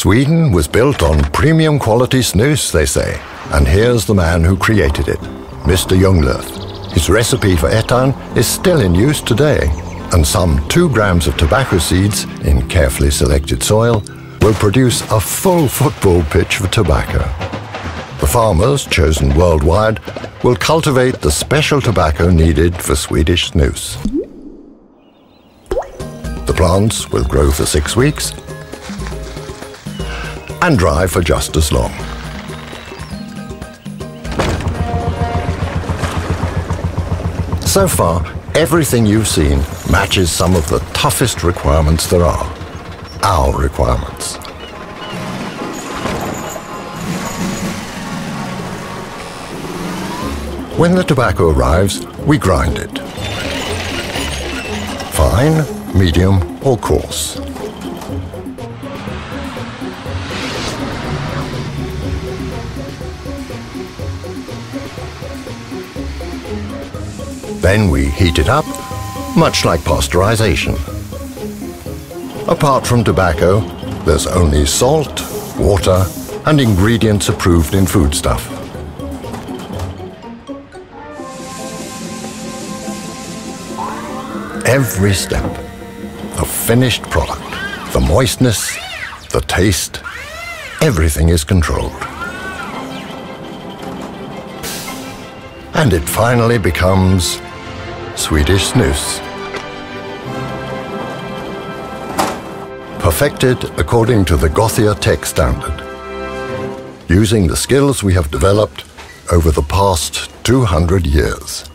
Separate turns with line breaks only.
Sweden was built on premium quality snus, they say. And here's the man who created it, Mr. Ljunglöf. His recipe for etan is still in use today, and some 2 grams of tobacco seeds in carefully selected soil will produce a full football pitch of tobacco. The farmers, chosen worldwide, will cultivate the special tobacco needed for Swedish snus. The plants will grow for 6 weeks and dry for just as long. So far, everything you've seen matches some of the toughest requirements there are. Our requirements. When the tobacco arrives, we grind it. Fine, medium, or coarse. Then we heat it up, much like pasteurization. Apart from tobacco, there's only salt, water, and ingredients approved in foodstuff. Every step, the finished product, the moistness, the taste, everything is controlled. And it finally becomes Swedish snus. Perfected according to the Gothia Tech standard, using the skills we have developed over the past 200 years.